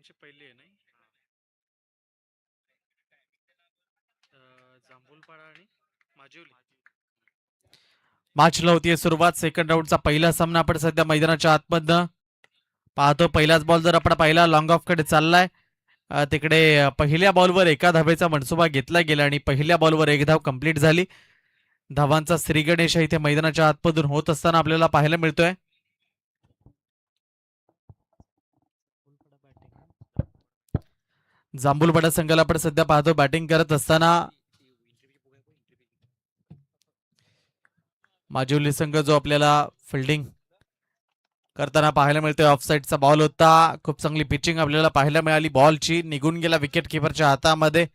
चे पहिले आहे नाही जांभूलपाडा आणि माजिवली. मॅचला होतीये सुरुवात. सेकंड राऊंडचा पहिला सामना आपण सध्या मैदानाच्या आतमधनं पाहतो. पहिलाच बॉल जर आपण पाहिला लॉंग ऑफ कडे चाललाय. तिकडे पहिल्या बॉलवर एका धावेचा मनसुबा घेतला गेला आणि पहिल्या बॉलवर एक धाव कंप्लीट झाली. धावांचा श्रीगणेश इथे मैदानाच्या आतमधून होत असताना आपल्याला पाहायला मिळतोय. जांभूलपाडा संघाला आपण सध्या पाहतो बॅटिंग करत असताना माजिवली संघ जो आपल्याला फिल्डिंग करताना पाहायला मिळतोय. ऑफसाईडचा बॉल होता. खूप चांगली पिचिंग आपल्याला पाहायला मिळाली. बॉलची निघून गेला विकेट किपरच्या हातामध्ये.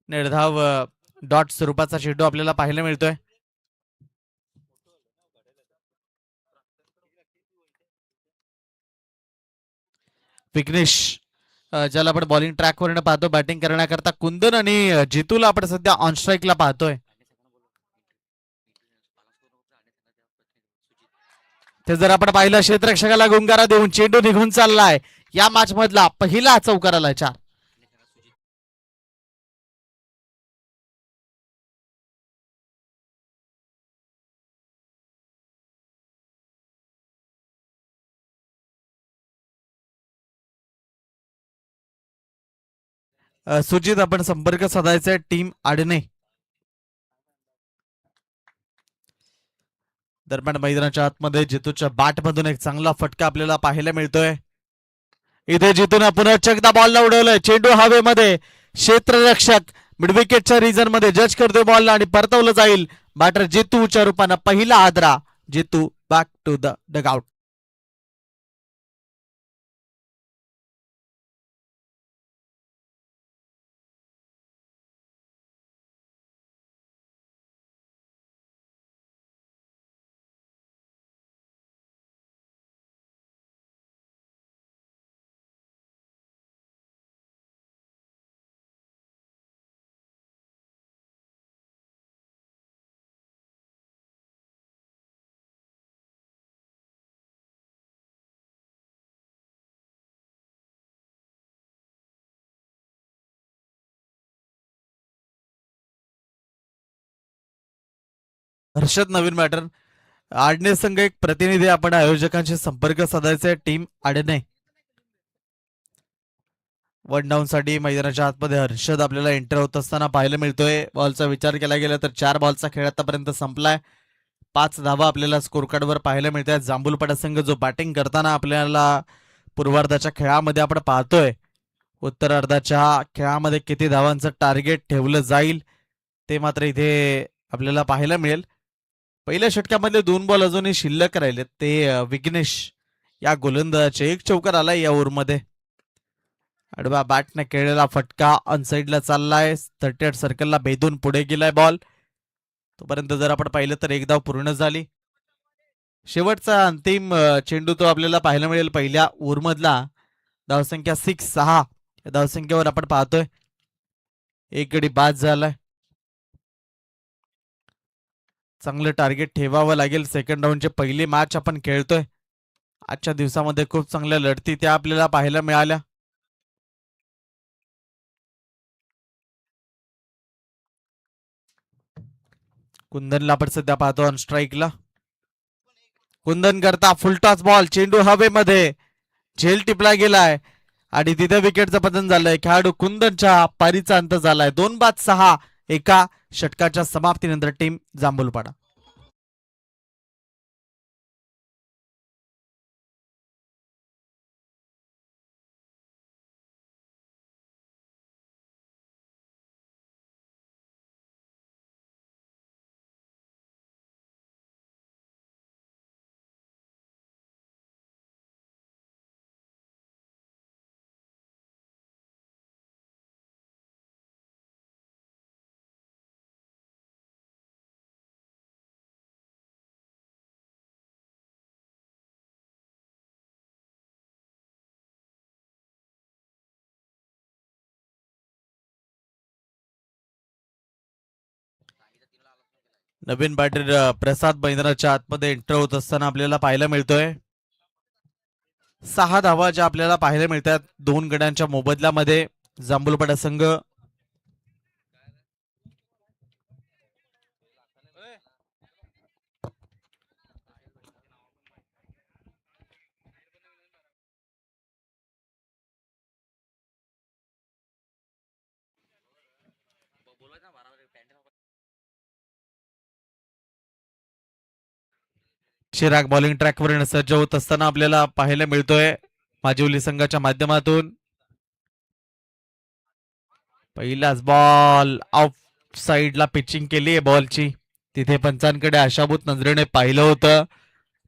निर्धाव डॉट स्वरूपाचा चेंडू आपल्याला पाहायला मिळतोय. विघ्नेश ज्याला आपण बॉलिंग ट्रॅकवर पाहतो बॅटिंग करण्याकरता. कुंदन आणि जितूला आपण सध्या ऑन स्ट्राईकला पाहतोय. ते जर आपण पाहिलं क्षेत्ररक्षकाला गुंगारा देऊन चेंडू निघून चाललाय. या मॅच मधला पहिला चौकार आलाय 4. सुजित आपण संपर्क साधायचा टीम आडणे. दरम्यान मैदानाच्या आतमध्ये जितूच्या बॅट मधून एक चांगला फटका आपल्याला पाहायला मिळतोय. इथे जितून पुन्हा एकदा बॉलला उडवलंय. चेंडू हवेमध्ये. क्षेत्ररक्षक मिडविकेटच्या रिजन मध्ये जज करतोय बॉलला आणि परतवलं जाईल. बॅटर जितूच्या रूपानं पहिला आदरा. Jitu back to the dugout. Harshad नवीन बॅटर. आडणे संघ एक प्रतिनिधी आपण आयोजकांशी संपर्क साधायचा टीम आडणे. वन डाऊन साठी मैदानाच्या आतमध्ये हर्षद आपल्याला एंटर होत असताना पाहायला मिळतोय. बॉलचा विचार केला गेला तर 4 बॉलचा खेळ आतापर्यंत संपलाय. 5 धावा आपल्याला स्कोर कार्डवर पाहायला मिळतात. जांभूलपाडा संघ जो बॅटिंग करताना आपल्याला पूर्वार्धाच्या खेळामध्ये आपण पाहतोय. उत्तरार्धाच्या खेळामध्ये किती धावांचं टार्गेट ठेवलं जाईल ते मात्र इथे आपल्याला पाहायला मिळेल. पहिल्या षटकामधले 2 बॉल अजूनही शिल्लक राहिले. ते विघ्नेश या गोलंदाजाचे एक चौकार आलाय या ओव्हरमध्ये. आडवा बॅटने केलेला फटका अनसाइडला चाललाय. 38 सर्कलला भेदून पुढे गेलाय बॉल. तोपर्यंत जर आपण पाहिलं तर एक धाव पूर्ण झाली. शेवटचा अंतिम चेंडू तो आपल्याला पाहायला मिळेल पहिल्या ओव्हरमधला. धावसंख्या 6 या धावसंख्येवर आपण पाहतोय एक गडी बाद झालाय. चांगलं टार्गेट ठेवावं लागेल. सेकंड राऊंडची पहिली मॅच आपण खेळतोय. आजच्या दिवसामध्ये खूप चांगल्या लढती त्या आपल्याला पाहायला मिळाल्या. कुंदनला आपण सध्या पाहतो ऑन स्ट्राईकला. कुंदन करता फुलटॉस बॉल. चेंडू हवेमध्ये. झेल टिपला गेलाय आणि तिथे विकेटचं पतन झालंय. खेळाडू कुंदनच्या पारीचा अंत झालाय. 2-6 एका षटकाच्या समाप्तीनंतर टीम जांभूलपाडा. नवीन बॅटर प्रसाद मैदानाच्या आतमध्ये एंटर होत असताना आपल्याला पाहायला मिळतोय. 6 धावा ज्या आपल्याला पाहायला मिळतात दोन गड्यांच्या मोबदल्यामध्ये जांभूलपाडा संघ. चिराग बॉलिंग ट्रॅकवर सज्ज होत असताना आपल्याला पाहायला मिळतोय माजिवली संघाच्या माध्यमातून. पहिलाच बॉल ऑफ साइडला पिचिंग केली आहे बॉलची. तिथे पंचांकडे आशाभूत नजरेने पाहिलं होतं,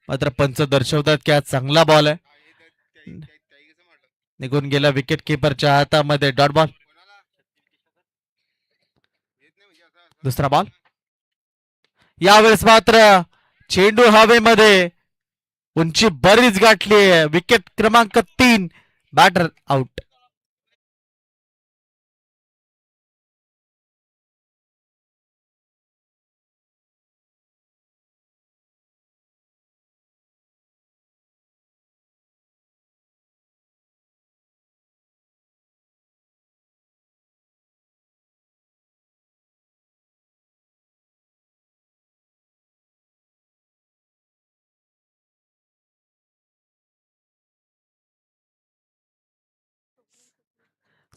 मात्र पंच दर्शवतात की आज चांगला बॉल आहे. निघून गेला विकेट किपरच्या हातामध्ये. Dot ball. दुसरा बॉल. यावेळेस मात्र चेंडू हवेमध्ये, उंची बरीच गाठली आहे. विकेट क्रमांक 3. Batter out.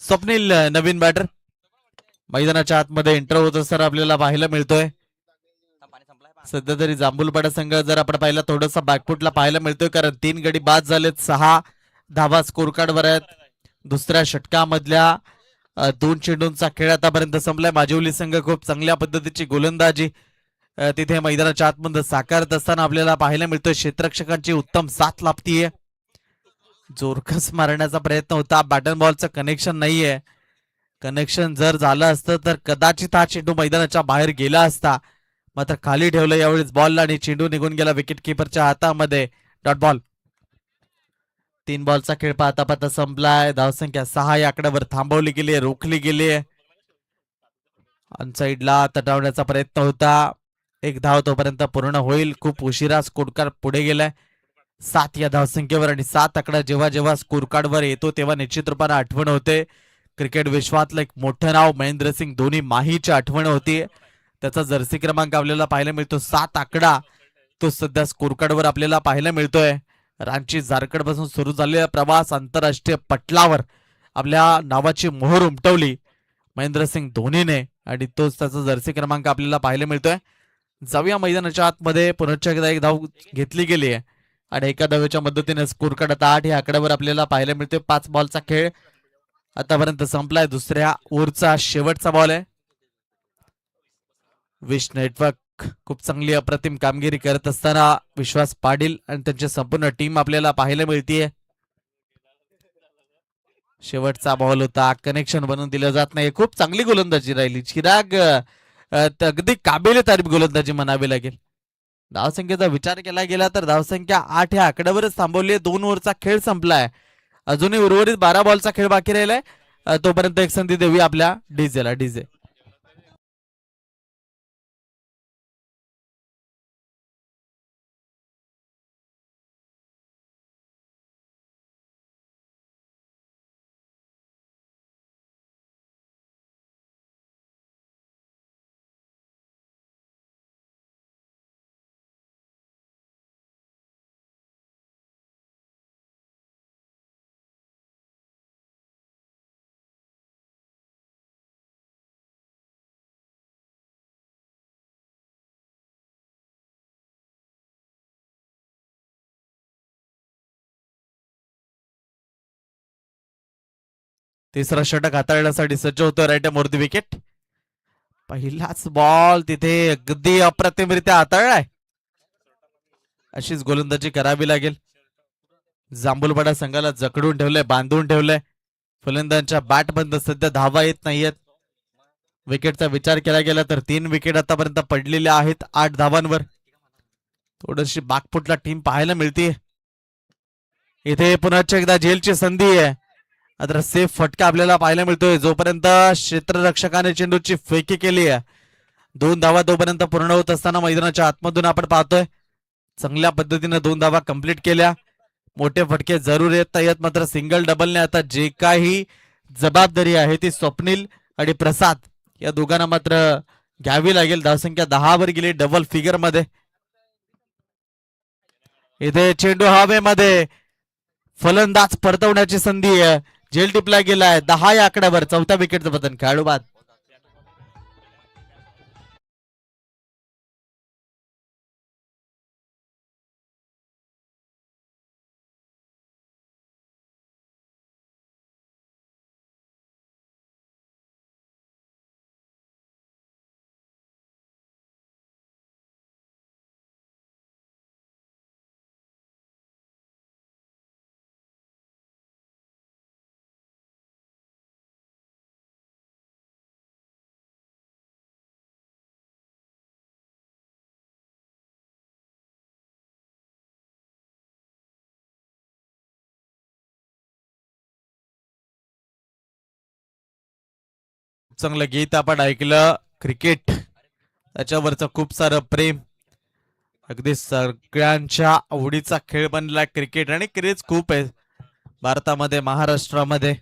स्वप्नील नवीन बॅटर मैदानाच्या आतमध्ये एंटर होत असताना आपल्याला पाहायला मिळतोय. सध्या तरी जांभूलपाडा संघ जर आपण पाहिला थोडंसं बॅकफुटला पाहायला मिळतोय, कारण 3 गडी बाद झालेत. 6 धावा स्कोर कार्डवर आहेत. दुसऱ्या षटकामधल्या 2 चेंडूंचा खेळ आतापर्यंत संपलाय. माजिवली संघ खूप चांगल्या पद्धतीची गोलंदाजी तिथे मैदानाच्या आतमध्ये साकारत असताना आपल्याला पाहायला मिळतोय. क्षेत्ररक्षकांची उत्तम साथ लाभतीये. जोरकस मारण्याचा प्रयत्न होता. बॅटन बॉलचं कनेक्शन नाहीये. कनेक्शन जर झालं असतं तर कदाचित हा चेंडू मैदानाच्या बाहेर गेला असता, मात्र खाली ठेवलं यावेळेस बॉलला आणि चेंडू निघून गेला विकेट किपरच्या हातामध्ये. Dot ball. 3 बॉलचा खेळ पाहता पाहता संपलाय. धावसंख्या 6 या आकड्यावर थांबवली गेली, रोखली गेली. ऑनसाइडला तटवण्याचा प्रयत्न होता. 1 धाव तोपर्यंत पूर्ण होईल. खूप उशिरा स्कोरकार्ड पुढे गेलाय 7 या धावसंख्येवर, आणि 7 आकडा जेव्हा जेव्हा स्कोरकार्डवर येतो तेव्हा निश्चित रूपाने आठवण होते. क्रिकेट विश्वातलं एक मोठं नाव महेंद्रसिंग धोनी माहीची आठवण होती. त्याचा जर्सी क्रमांक आपल्याला पाहायला मिळतो 7 आकडा. तो सध्या स्कोरकार्डवर आपल्याला पाहायला मिळतोय. रांची झारखंड पासून सुरू झालेला प्रवास आंतरराष्ट्रीय पटलावर आपल्या नावाची मोहर उमटवली महेंद्रसिंग धोनीने, आणि तोच त्याचा जर्सी क्रमांक आपल्याला पाहायला मिळतोय. जाऊया मैदानाच्या आतमध्ये. पुनश्च एकदा 1 धाव घेतली गेली आहे आणि एका धावेच्या मदतीने स्कोर कार्ड आता 8 या आकड्यावर आपल्याला पाहायला मिळतोय. 5 बॉलचा खेळ आतापर्यंत संपलाय. दुसऱ्या ओव्हरचा शेवटचा बॉल आहे. विश नेटवर्क खूप चांगली अप्रतिम कामगिरी करत असताना विश्वास पाटील आणि त्यांची संपूर्ण टीम आपल्याला पाहायला मिळतीये. शेवटचा बॉल होता. कनेक्शन बनवून दिलं जात नाही. खूप चांगली गोलंदाजी राहिली. चिराग अगदी काबिल तारीफ गोलंदाजी म्हणावी लागेल. धावसंख्येचा विचार केला गेला तर धावसंख्या 8 या आकड्यावरच थांबवली. 2 ओव्हरचा खेळ संपलाय. अजूनही उर्वरित 12 बॉलचा खेळ बाकी राहिलाय. तोपर्यंत एक संधी देऊया आपल्या डीजेला. डीजे. तिसरा षटक हाताळण्यासाठी सज्ज होतो राईट मोरदी विकेट. पहिलाच बॉल तिथे अगदी अप्रतिमरित्या हाताळलाय. अशीच गोलंदाजी करावी लागेल. जांभूलपाडा संघाला जकडून ठेवलंय, बांधून ठेवलंय. फलंदाजांच्या बॅट बंद सध्या धावा येत नाहीयेत. विकेटचा विचार केला गेला तर 3 विकेट आतापर्यंत पडलेल्या आहेत 8 धावांवर. थोडीशी बागफुटला टीम पाहायला मिळते. इथे पुन्हा एकदा झेलची संधी आहे. आता सेफ फटका आपल्याला पाहायला मिळतोय. जोपर्यंत क्षेत्ररक्षकाने चेंडूची फेकी केली आहे, 2 धावा तोपर्यंत पूर्ण होत असताना मैदानाच्या आतमधून आपण पाहतोय चांगल्या पद्धतीने 2 धावा कंप्लीट केल्या. मोठे फटके जरूर येत नाहीत, मात्र सिंगल डबलने आता जे काही जबाबदारी आहे ती स्वप्नील आणि प्रसाद या दोघांना मात्र घ्यावी लागेल. धावसंख्या 10 वर गेली डबल फिगर मध्ये. इथे चेंडू हवेमध्ये, फलंदाज परतवण्याची संधी झेल टिपला गेलाय. 10 या आकड्यावर चौथ्या विकेटचं पतन. खेळाडू बाद. चांगलं गीत आपण ऐकलं. क्रिकेट त्याच्यावरचं खूप सारं प्रेम, अगदी सगळ्यांच्या आवडीचा खेळ बनला क्रिकेट. आणि क्रेज खूप आहे भारतामध्ये, महाराष्ट्रामध्ये.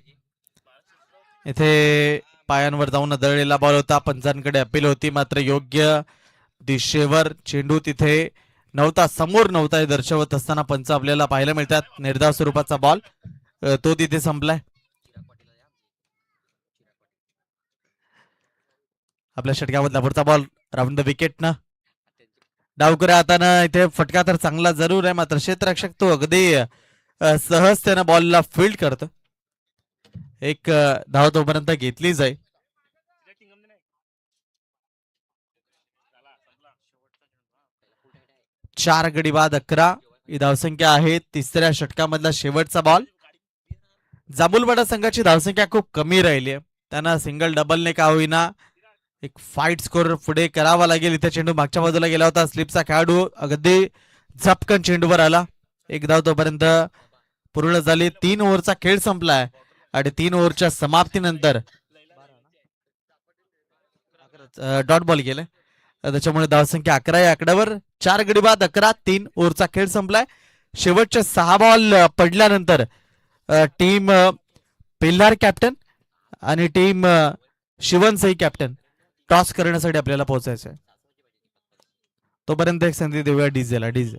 इथे पायांवर जाऊन दळलेला बॉल होता. पंचांकडे अपील होती, मात्र योग्य दिशेवर चेंडू तिथे नव्हता, समोर नव्हता हे दर्शवत असताना पंच आपल्याला पाहायला मिळतात. निर्धाव स्वरूपाचा बॉल तो तिथे संपलाय. आपल्या षटकामधला पुढचा बॉल राऊंड द विकेट न डावकऱ्या हातानं इथे फटका तर चांगला जरूर आहे, मात्र क्षेत्ररक्षक तो अगदी सहज त्यानं बॉलला फील्ड करतो. एक धाव तोपर्यंत घेतली जाईल. 4 गडी बाद 11 ही धावसंख्या आहे. तिसऱ्या षटकामधला शेवटचा बॉल. जांभूलवाडा संघाची धावसंख्या खूप कमी राहिली आहे. त्यांना सिंगल डबलने का होईना एक फाईट स्कोर पुढे करावा लागेल. इथे चेंडू मागच्या बाजूला गेला होता. स्लिपचा खेळाडू अगदी झपकन चेंडूवर आला. एक धाव तोपर्यंत पूर्ण झाली. 3 ओव्हरचा खेळ संपलाय आणि 3 ओव्हरच्या समाप्तीनंतर डॉट बॉल गेलाय. त्याच्यामुळे धावसंख्या 11 या आकड्यावर. 4 गडी बाद 11. 3 ओव्हरचा खेळ संपलाय. शेवटचे 6 बॉल पडल्यानंतर टीम पेल्हार कॅप्टन आणि टीम शिवनसई कॅप्टन टॉस करण्यासाठी आपल्याला पोहोचायचं आहे. तोपर्यंत एक संधी देऊया डीजेला. डीजे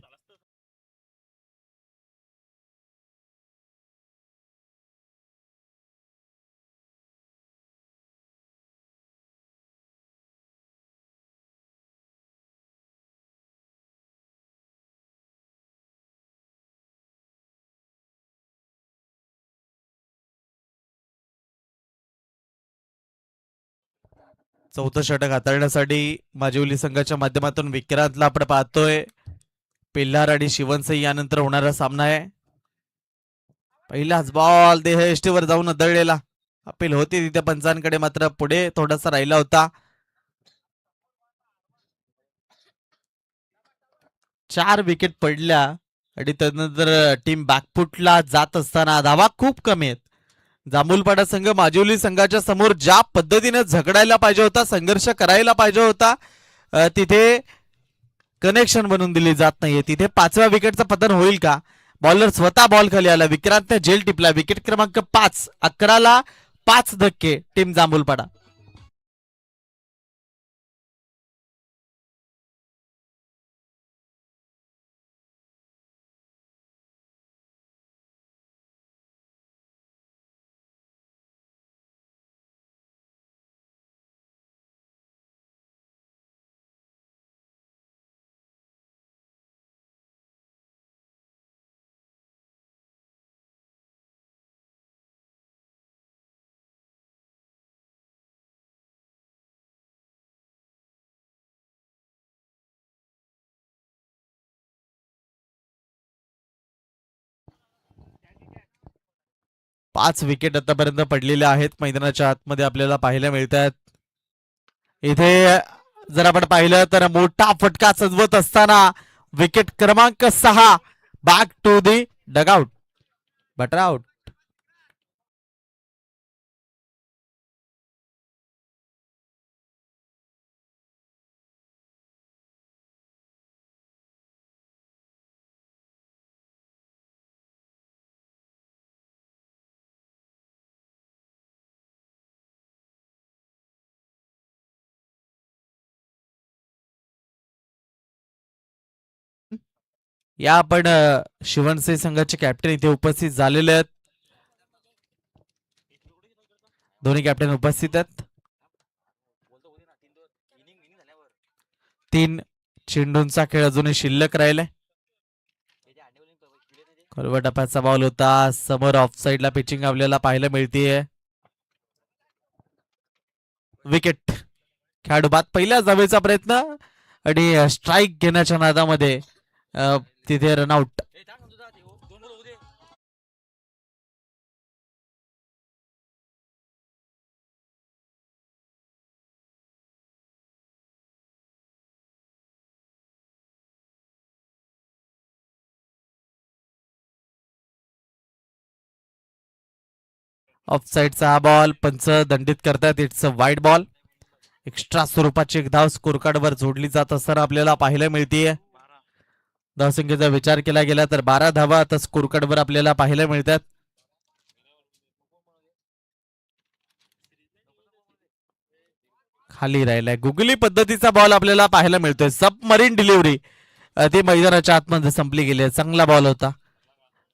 चौथं षटक हाताळण्यासाठी माजिवली संघाच्या माध्यमातून विक्रांतला आपण पाहतोय. पेल्हार आणि शिवनसई यानंतर होणारा सामना आहे. पहिलाच बॉल देह एष्टीवर जाऊन दळलेला. अपील होती तिथे पंचांकडे, मात्र पुढे थोडासा राहिला होता. 4 विकेट पडल्या आणि त्यानंतर टीम बॅकफुटला जात असताना धावा खूप कमी आहेत. जांभूलपाडा संघ माजिवली संघाच्या समोर ज्या पद्धतीने झगडायला पाहिजे होता, संघर्ष करायला पाहिजे होता, तिथे कनेक्शन बनवून दिली जात नाहीये. तिथे 5व्या विकेटचं पतन होईल का? बॉलर स्वतः बॉल खाली आला. विक्रांतने झेल टिपला. विकेट क्रमांक 5. 11ला 5 धक्के टीम जांभूलपाडा. पाच विकेट आतापर्यंत पडलेल्या आहेत मैदानाच्या आतमध्ये आपल्याला पाहायला मिळत आहेत. इथे जर आपण पाहिलं तर मोठा फटका सजवत असताना विकेट क्रमांक 6 बॅक टू दी डगआउट. बटरआउट. या आपण शिवणसिंह संघाचे कॅप्टन इथे उपस्थित झालेले आहेत. दोन्ही कॅप्टन उपस्थित आहेत. 3 चेंडूंचा खेळ अजूनही शिल्लक राहिलाय. खोलवर टप्प्याचा बॉल होता. समोर ऑफ साइडला पिचिंग आपल्याला पाहायला मिळतीये. विकेट. खेळाडू बाद. पहिल्या धावेचा प्रयत्न आणि स्ट्राईक घेण्याच्या नादामध्ये तिथे रनआउट. ऑफ साइडचा हा बॉल पंच दंडित करतात. It's a wide ball. Extra स्वरूपाची एक धाव स्कोर कार्डवर जोडली जात असताना आपल्याला पाहायला मिळतीये. धावसंख्येचा विचार केला गेला तर 12 धावा आता स्कोर कार्डवर आपल्याला पाहायला मिळतात. खाली राहिलाय. गुगली पद्धतीचा बॉल आपल्याला पाहायला मिळतोय. सबमरीन डिलिव्हरी ती मैदानाच्या आतमध्ये संपली गेली. चांगला बॉल होता.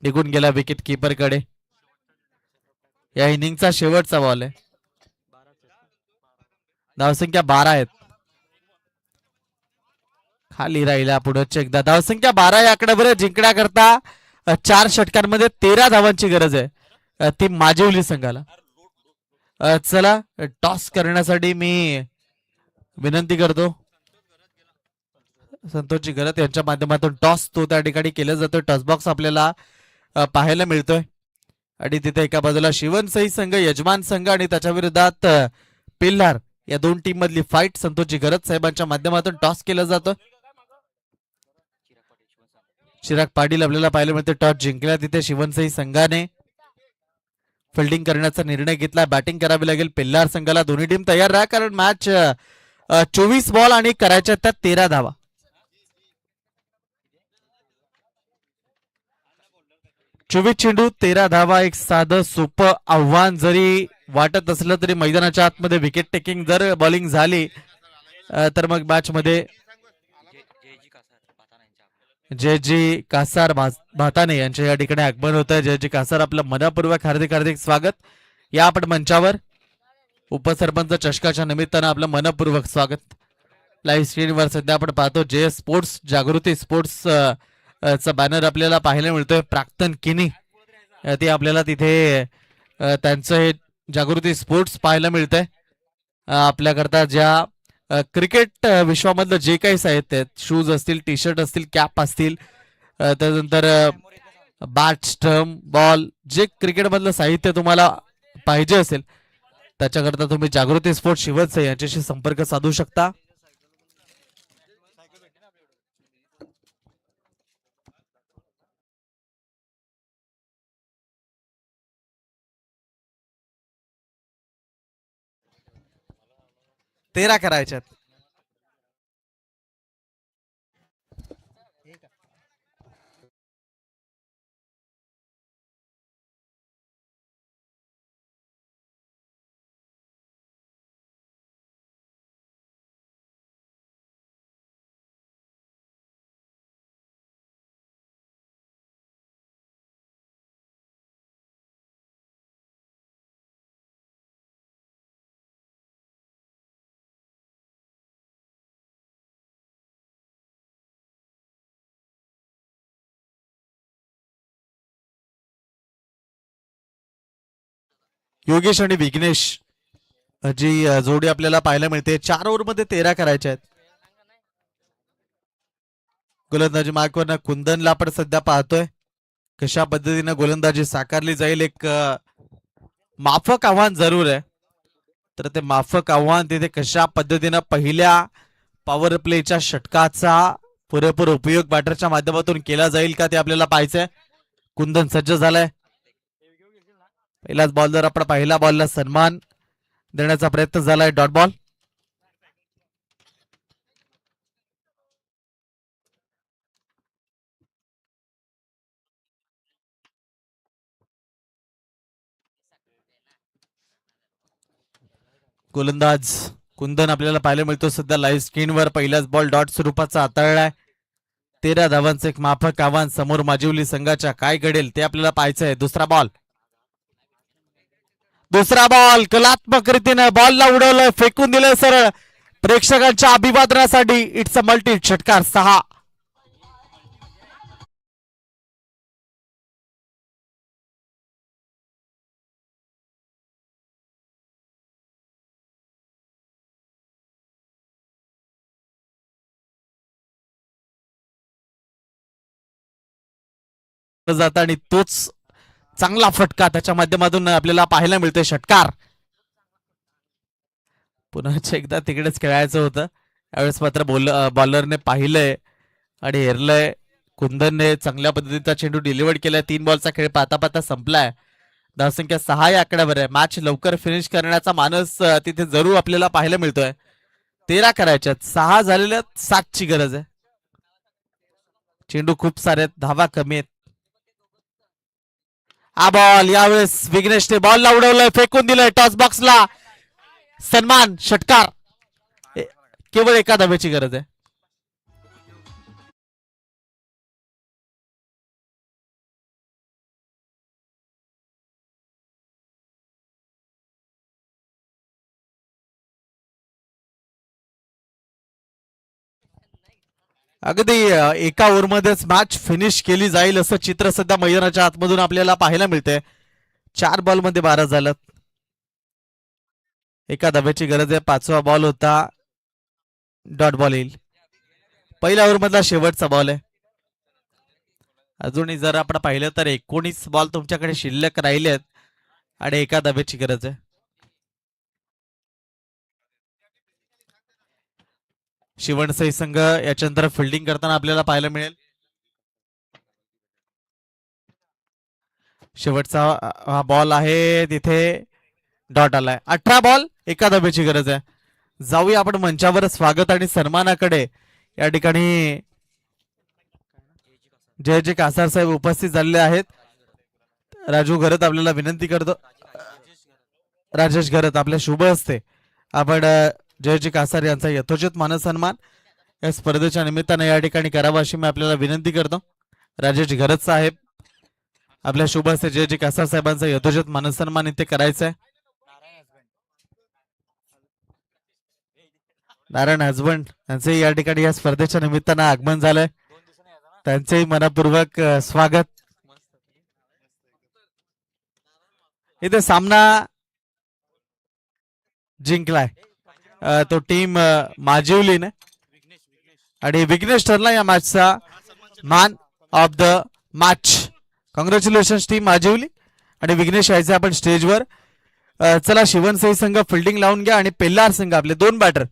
निघून गेला विकेट किपर कडे. या इनिंगचा शेवटचा बॉल आहे. धावसंख्या 12 आहेत. खाली राहिला. पुढे एकदा धावसंख्या 12 या आकड्यावर जिंकण्याकरता 4 षटकांमध्ये 13 धावांची गरज आहे ती माजिवली संघाला. चला टॉस करण्यासाठी मी विनंती करतो संतोषजी गरत यांच्या माध्यमातून टॉस तो त्या ठिकाणी केला जातोय. टॉस बॉक्स आपल्याला पाहायला मिळतोय आणि तिथे एका बाजूला शिवणसई संघ यजमान संघ आणि त्याच्या विरोधात पिल्लार या दोन टीम मधली फाईट संतोषजी गरत साहेबांच्या माध्यमातून टॉस केलं जातं. चिराग पाटील आपल्याला पाहायला मिळते. टॉस जिंकला तिथे शिवणसई संघाने फिल्डिंग करण्याचा निर्णय घेतला. बॅटिंग करावी लागेल पिल्लार संघाला. दोन्ही टीम तयार राहा कारण मॅच 24 बॉल आणि करायच्या त्या 13 धावा. चोवीस चेंडू 13 धावा. एक साधं सोपं आव्हान जरी वाटत असलं तरी मैदानाच्या आतमध्ये विकेट टेकिंग जर बॉलिंग झाली तर मग मॅच मध्ये जयजी कासार भाताने यांच्या या ठिकाणी आगमन होत आहे. जयजी कासार आपलं मनपूर्वक हार्दिक हार्दिक स्वागत. या आपण मंचावर उपसरपंच चषकाच्या निमित्तानं आपलं मनपूर्वक स्वागत. लाईव्ह स्क्रीनवर सध्या आपण पाहतो जे स्पोर्ट्स जागृती स्पोर्ट्स चा बॅनर आपल्याला पाहायला मिळतोय. प्राक्तन किनी ते आपल्याला तिथे त्यांचं हे जागृती स्पोर्ट्स पाहायला मिळतंय. आपल्याकरता ज्या क्रिकेट विश्वामधलं जे काही साहित्य आहेत शूज असतील टी शर्ट असतील कॅप असतील त्यानंतर बॅट स्टंप बॉल जे क्रिकेटमधलं साहित्य तुम्हाला पाहिजे असेल त्याच्याकरता तुम्ही जागृती स्पोर्ट्स शिवणसई यांच्याशी संपर्क साधू शकता. तेरा करायच्यात. योगेश आणि विघ्नेश जी जोडी आपल्याला पाहायला मिळते. 4 ओव्हरमध्ये 13 करायच्या आहेत. गोलंदाजी मार्कवर कुंदनला आपण सध्या पाहतोय कशा पद्धतीने गोलंदाजी साकारली जाईल. एक माफक आव्हान जरूर आहे तर ते माफक आव्हान तिथे कशा पद्धतीने पहिल्या पॉवर प्लेच्या षटकाचा पुरेपूर उपयोग बॅटरच्या माध्यमातून केला जाईल का ते आपल्याला पाहायचंय. कुंदन सज्ज झालाय. पहिलाच बॉलर आपण पहिल्या बॉलला सन्मान देण्याचा प्रयत्न झालाय. Dot ball. गोलंदाज कुंदन आपल्याला पाहायला मिळतो सध्या लाईव्ह स्क्रीनवर. पहिलाच बॉल डॉट स्वरूपाचा हाताळलाय. 13 धावांचं एक माफक आव्हान समोर माजिवली संघाच्या. काय घडेल ते आपल्याला पाहायचंय. दुसरा बॉल कलात्मक रीतीने बॉलला उडवलं, फेकून दिलं सरळ प्रेक्षकांच्या अभिवादनासाठी. इट्स अ मल्टी षटकार 6. जात आणि तोच चांगला फटका त्याच्या माध्यमातून आपल्याला पाहायला मिळतोय. षटकार पुन्हा एकदा तिकडेच खेळायचं होतं. यावेळेस मात्र बॉलरने पाहिलंय आणि हेरलंय. कुंदनने चांगल्या पद्धतीचा चेंडू डिलिव्हर केलाय. 3 बॉलचा खेळ पाहता पाहता संपलाय. धावसंख्या 6 या आकड्यावर आहे. मॅच लवकर फिनिश करण्याचा मानस तिथे जरूर आपल्याला पाहायला मिळतोय. 13 करायच्यात, 6 झालेल्या 7ची गरज आहे. चेंडू खूप सारे आहेत, धावा कमी आहेत. हा बॉल यावेळेस विघ्नेशने बॉलला उडवलंय, फेकून दिलंय टॉस बॉक्सला. सन्मान षटकार. केवळ एका धावेची गरज आहे. अगदी एका ओव्हरमध्येच मॅच फिनिश केली जाईल असं चित्र सध्या मैदानाच्या आतमधून आपल्याला पाहायला मिळतंय. 4 बॉलमध्ये 12 झालं. एका धाब्याची गरज आहे. 5वा बॉल होता, डॉट बॉल येईल. पहिल्या ओव्हरमधला शेवटचा बॉल आहे. अजूनही जर आपण पाहिलं तर 19 बॉल तुमच्याकडे शिल्लक राहिले आहेत आणि एका धाब्याची गरज आहे. शिवणसई संघ याच्यानंतर फिल्डिंग करताना आपल्याला पाहायला मिळेल. शेवटचा हा बॉल आहे, तिथे डॉट आलाय. 18 बॉल, एका धाब्याची गरज आहे. जाऊया आपण मंचावर स्वागत आणि सन्मानाकडे. या ठिकाणी जय कासार साहेब उपस्थित झालेले आहेत. राजू घरत आपल्याला विनंती करतो. राजेश घरत आपल्या शुभ हस्ते आपण जयजी कासार यांचा यथोचित मानसन्मान या स्पर्धेच्या निमित्तानं या ठिकाणी करावा अशी मी आपल्याला विनंती करतो. राजेश घरत साहेब आपल्या शुभ हस्ते जयजी कासार साहेबांचा यथोचित मानसन्मान इथे करायचा आहे. नारायण हजबंड यांचे या ठिकाणी या स्पर्धेच्या निमित्तानं आगमन झालंय. त्यांचेही मनपूर्वक स्वागत. इथे सामना जिंकलाय तो टीम माजिवलीने आणि विघ्नेश ठरला या मॅचचा man of the match. Congratulation team Majiwali आणि विघ्नेश यायचे आपण स्टेजवर. चला शिवणसई संघ फिल्डिंग लावून घ्या आणि पेल्लार संघ आपले 2 बॅटर